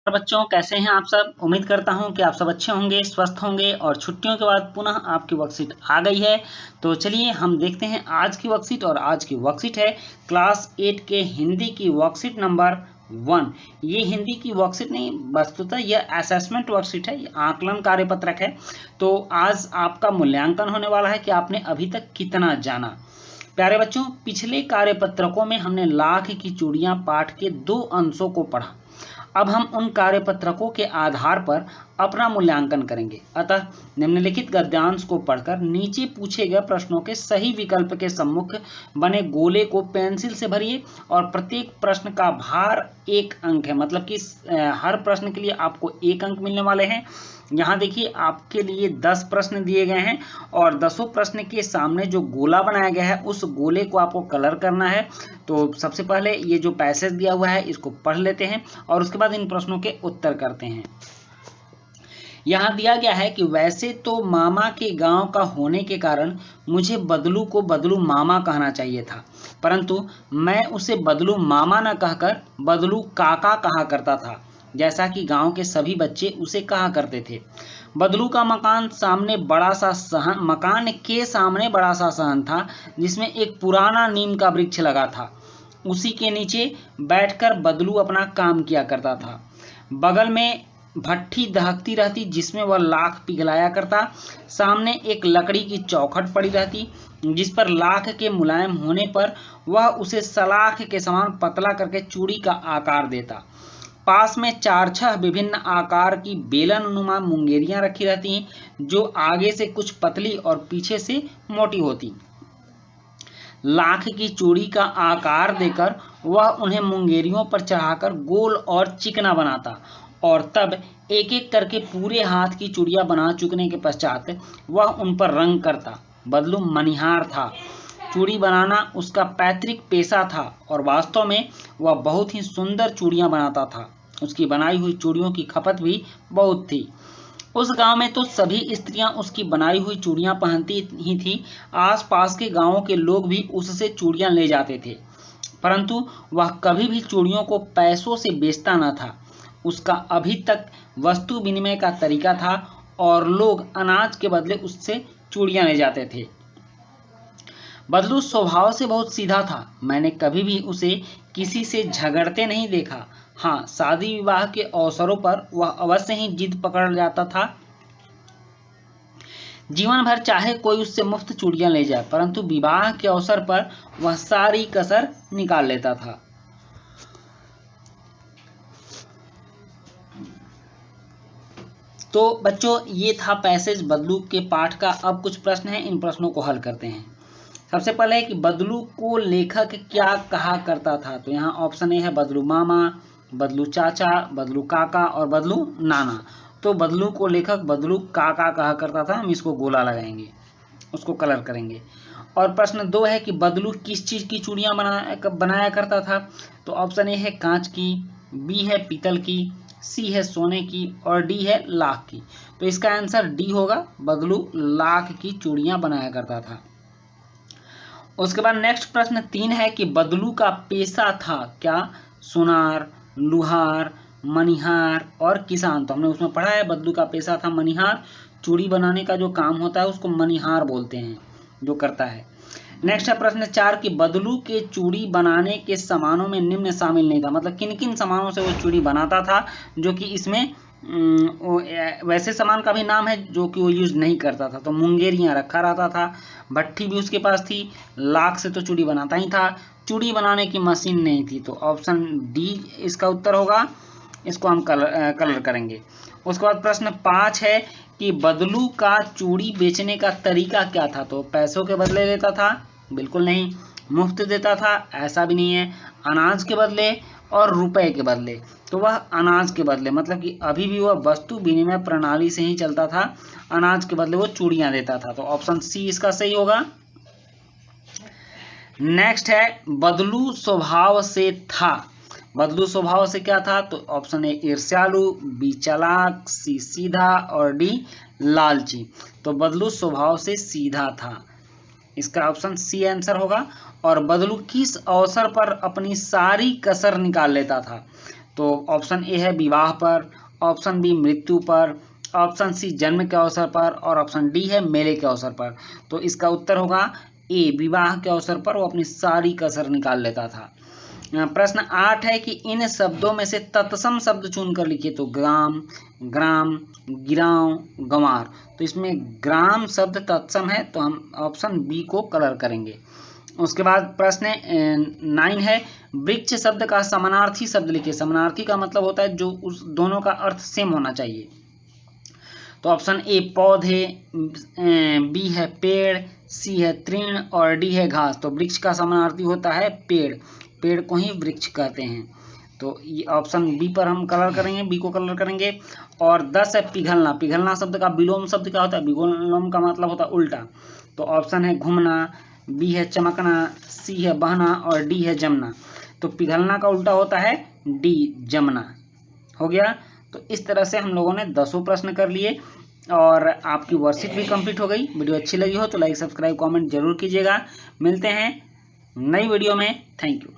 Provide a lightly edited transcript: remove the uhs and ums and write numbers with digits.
बच्चों, कैसे हैं आप सब। उम्मीद करता हूं कि आप सब अच्छे होंगे, स्वस्थ होंगे और छुट्टियों के बाद पुनः आपकी वर्कशीट आ गई है। तो चलिए हम देखते हैं आज की वर्कशीट। और आज की वर्कशीट है क्लास 8 के हिंदी की वर्कशीट नंबर 1। ये हिंदी की वर्कशीट नहीं, वस्तुतः यह असेसमेंट वर्कशीट है, ये आकलन कार्यपत्रक है। तो आज आपका मूल्यांकन होने वाला है कि आपने अभी तक कितना जाना। प्यारे बच्चों, पिछले कार्यपत्रकों में हमने लाख की चूड़ियां पाठ के 2 अंशों को पढ़ा। अब हम उन कार्यपत्रकों के आधार पर अपना मूल्यांकन करेंगे। अतः निम्नलिखित गद्यांश को पढ़कर नीचे पूछे गए प्रश्नों के सही विकल्प के सम्मुख बने गोले को पेंसिल से भरिए और प्रत्येक प्रश्न का भार 1 अंक है। मतलब कि हर प्रश्न के लिए आपको 1 अंक मिलने वाले हैं। यहाँ देखिए आपके लिए 10 प्रश्न दिए गए हैं और 10 प्रश्न के सामने जो गोला बनाया गया है उस गोले को आपको कलर करना है। तो सबसे पहले ये जो पैसेज दिया हुआ है इसको पढ़ लेते हैं और उसके बाद इन प्रश्नों के उत्तर करते हैं। यहाँ दिया गया है कि वैसे तो मामा के गांव का होने के कारण मुझे बदलू को बदलू मामा कहना चाहिए था, परंतु मैं उसे बदलू मामा न कहकर बदलू काका कहा करता था, जैसा कि गांव के सभी बच्चे उसे कहा करते थे। बदलू का मकान के सामने बड़ा सा सहन था जिसमें एक पुराना नीम का वृक्ष लगा था। उसी के नीचे बैठकर बदलू अपना काम किया करता था। बगल में भट्ठी दहकती रहती जिसमें वह लाख पिघलाया करता। सामने एक लकड़ी की चौखट पड़ी रहती जिस पर लाख के मुलायम होने पर वह उसे सलाख के समान पतला करके चूड़ी का आकार देता। पास में 4-6 विभिन्न आकार की बेलननुमा मुंगेरियां रखी रहती जो आगे से कुछ पतली और पीछे से मोटी होती। लाख की चूड़ी का आकार देकर वह उन्हें मुंगेरियों पर चढ़ाकर गोल और चिकना बनाता और तब एक एक करके पूरे हाथ की चूड़ियां बना चुकने के पश्चात वह उन पर रंग करता। बदलू मनिहार था। चूड़ी बनाना उसका पैतृक पेशा था और वास्तव में वह बहुत ही सुंदर चूड़ियां बनाता था। उसकी बनाई हुई चूड़ियों की खपत भी बहुत थी। उस गांव में तो सभी स्त्रियां उसकी बनाई हुई चूड़ियां पहनती ही थी। आसपास के गांवों के लोग भी उससे चूड़ियां ले जाते थे, परंतु वह कभी भी चूड़ियों को पैसों से बेचता न था। उसका अभी तक वस्तु विनिमय का तरीका था और लोग अनाज के बदले उससे चूड़ियां ले जाते थे। बदलू स्वभाव से बहुत सीधा था। मैंने कभी भी उसे किसी से झगड़ते नहीं देखा। हाँ, शादी विवाह के अवसरों पर वह अवश्य ही जिद पकड़ जाता था। जीवन भर चाहे कोई उससे मुफ्त चूड़ियां ले जाए, परंतु विवाह के अवसर पर वह सारी कसर निकाल लेता था। तो बच्चों, ये था पैसेज बदलू के पाठ का। अब कुछ प्रश्न हैं, इन प्रश्नों को हल करते हैं। सबसे पहले है कि बदलू को लेखक क्या कहा करता था। तो यहाँ ऑप्शन ए है बदलू मामा, बदलू चाचा, बदलू काका और बदलू नाना। तो बदलू को लेखक बदलू काका कहा करता था। हम इसको गोला लगाएंगे, उसको कलर करेंगे। और प्रश्न 2 है कि बदलू किस चीज की चूड़ियां बनाया करता था। तो ऑप्शन ए है कांच की, बी है पीतल की, सी है सोने की और डी है लाख की। तो इसका आंसर डी होगा, बदलू लाख की चूड़ियां बनाया करता था। उसके बाद नेक्स्ट प्रश्न 3 है कि बदलू का पेशा था क्या। सुनार, लुहार, मनिहार और किसान। तो हमने उसमें पढ़ा है बदलू का पेशा था मनिहार। चूड़ी बनाने का जो काम होता है उसको मनिहार बोलते हैं, जो करता है। नेक्स्ट है प्रश्न 4 कि बदलू के चूड़ी बनाने के सामानों में निम्न शामिल नहीं था। मतलब किन किन सामानों से वो चूड़ी बनाता था, जो कि इसमें वैसे सामान का भी नाम है जो कि वो यूज नहीं करता था। तो मुंगेरियां रखा रहता था, भट्ठी भी उसके पास थी, लाख से तो चूड़ी बनाता ही था, चूड़ी बनाने की मशीन नहीं थी। तो ऑप्शन डी इसका उत्तर होगा। इसको हम कलर करेंगे। उसके बाद प्रश्न 5 है कि बदलू का चूड़ी बेचने का तरीका क्या था। तो पैसों के बदले लेता था, बिल्कुल नहीं। मुफ्त देता था, ऐसा भी नहीं है। अनाज के बदले और रुपए के बदले। तो वह अनाज के बदले, मतलब कि अभी भी वह वस्तु विनिमय प्रणाली से ही चलता था। अनाज के बदले वो चूड़ियां देता था। तो ऑप्शन सी इसका सही होगा। नेक्स्ट है बदलू स्वभाव से था। बदलू स्वभाव से क्या था। तो ऑप्शन ए ईर्ष्यालु, बी चालाक, सी सीधा और डी लालची। तो बदलू स्वभाव से सीधा था, इसका ऑप्शन सी आंसर होगा। और बदलू किस अवसर पर अपनी सारी कसर निकाल लेता था। तो ऑप्शन ए है विवाह पर, ऑप्शन बी मृत्यु पर, ऑप्शन सी जन्म के अवसर पर और ऑप्शन डी है मेले के अवसर पर। तो इसका उत्तर होगा ए, विवाह के अवसर पर वो अपनी सारी कसर निकाल लेता था। प्रश्न 8 है कि इन शब्दों में से तत्सम शब्द चुनकर लिखिए। तो ग्राम, ग्राम, गिराव, गंवार। तो इसमें ग्राम शब्द तत्सम है, तो हम ऑप्शन बी को कलर करेंगे। उसके बाद प्रश्न 9 है वृक्ष शब्द का समानार्थी शब्द लिखिए। समानार्थी का मतलब होता है जो उस दोनों का अर्थ सेम होना चाहिए। तो ऑप्शन ए पौधे, बी है पेड़, सी है तृण और डी है घास। तो वृक्ष का समानार्थी होता है पेड़, पेड़ को ही वृक्ष कहते हैं। तो ये ऑप्शन बी पर हम कलर करेंगे, बी को कलर करेंगे। और 10 है पिघलना। पिघलना शब्द का विलोम शब्द क्या होता है? विलोम का मतलब होता है उल्टा। तो ऑप्शन है घूमना, बी है चमकना, सी है बहना और डी है जमना। तो पिघलना का उल्टा होता है डी, जमना। हो गया। तो इस तरह से हम लोगों ने 10 प्रश्न कर लिए और आपकी वर्कशीट भी कंप्लीट हो गई। वीडियो अच्छी लगी हो तो लाइक, सब्सक्राइब, कमेंट जरूर कीजिएगा। मिलते हैं नई वीडियो में। Thank you.